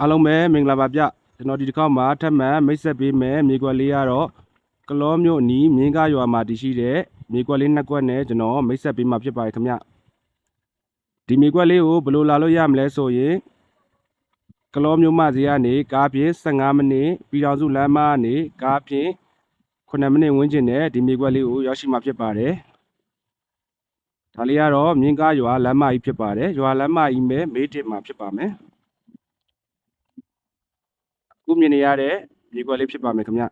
အားလုံးပဲမင်္ဂလာပါဗျကျွန်တော်ဒီတစ်ခေါက်မှာထပ်မံမိတ်ဆက်ပေးမယ်မြေကွက်လေးကတော့ကလောမြို့အနီးမြင်းကားရွာမှာတည်ရှိတဲ့မြေကွက်လေးနှစ်ကွက်နဲ့ကျွန်တော်မိတ်ဆက်ပေးမှာဖြစ်ပါတယ်ခင်ဗျဒီမြေကွက်လေးကိုဘယ်လိုလာလို့ရမလဲဆိုရင်ကလောမြို့မဈေးကနေကားဖြင့်15မိနစ်ပြည်တော်စုလမ်းမကနေကားဖြင့်9မိနစ်ဝန်းကျင်နဲ့ဒီမြေကွက်လေးကိုရောက်ရှိမှာဖြစ်ပါတယ်ဒါလေးကတော့မြင်းကားရွာလမ်းမကြီးဖြစ်ပါတယ်ရွာလမ်းမကြီးမဲ့မေးတင်မှာဖြစ်ပါမယ်ခုမြင်နေရတဲ့မြေကွက်လေးဖြစ်ပါမယ်ခင်ဗျ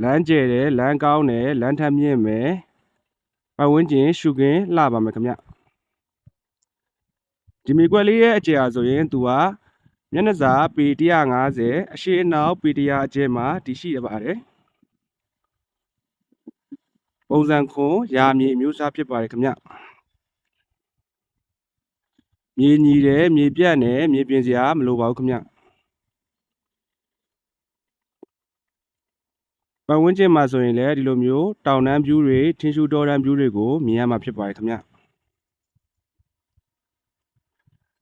လမ်းကျဲတယ်လမ်းကောင်းတယ်လမ်းထမြင့်မယ်ပတ်ဝန်းကျင်ရှုခင်းလှပါမယ်ခင်ဗျဒီမြေကွက်လေးရဲ့အကျယ်ဆိုရင်သူကမျက်နှာစာပေ150အရှိအနောက်ပေ100အကျယ်မှာတည်ရှိရပါတယ်ပုံစံခွန်ရာမြေအမျိုးအစားဖြစ်ပါတယ်ခင်ဗျမြေညီတယ်မြေပြတ်တယ်မြေပြင်စရာမလိုပါဘူးခင်ဗျပတ်ဝန်းကျင်မှာဆိုရင်လည်းဒီလိုမျိုးတောင်တန်းပြူးတွေထင်းရှူတောတန်းပြူးတွေကိုမြင်ရမှာဖြစ်ပါတယ်ခင်ဗျ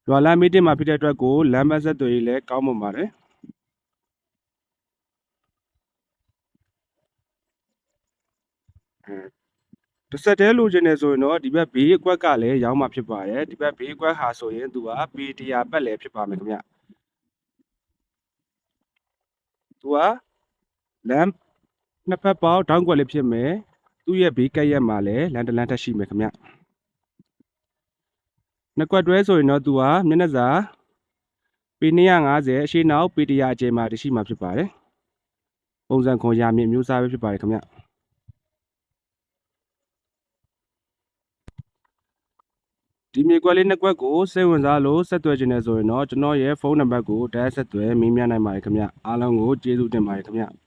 ရွာလမ်းမေးတင်မှာဖြစ်တဲ့အတွက်ကိုလမ်းမဆက်တွေလည်းကောင်းမွန်ပါတယ်တစ်ဆက်တည်းလိုချင်နေဆိုရင်တော့ဒီဘက်ဘေးအကွက်ကလည်းရောင်းမှာဖြစ်ပါတယ်ဒီဘက်ဘေးအကွက်ဟာဆိုရင်သူကပေ100ပတ်လည်းဖြစ်ပါမယ်ခင်ဗျသူကလမ်းနှစ်ဖက်ပေါင်းတောင်းကွက်လေးဖြစ်မယ်သူ့ရဲ့ဘေးကက်ရက်မှာလည်းလမ်းတစ်လမ်းထပ်ရှိမယ်ခင်ဗျနှစ်ကွက်တွဲဆိုရင်တော့သူကမျက်နှာစာပေ250အရှိနောက်ပေ100အကျယ်မှာတရှိမှာဖြစ်ပါတယ်ပုံစံခွန်ရာမြင့်မျိုးစားပဲဖြစ်ပါတယ်ခင်ဗျဒီမြေကွက်လေးနှစ်ကွက်ကိုစိတ်ဝင်စားလို့ဆက်သွယ်ခြင်းနဲ့ဆိုရင်တော့ကျွန်တော်ရဲ့ဖုန်းနံပါတ်ကိုတိုက်ဆက်သွယ်မေးမြန်းနိုင်ပါတယ်ခင်ဗျအားလုံးကိုကျေးဇူးတင်ပါတယ်ခင်ဗျ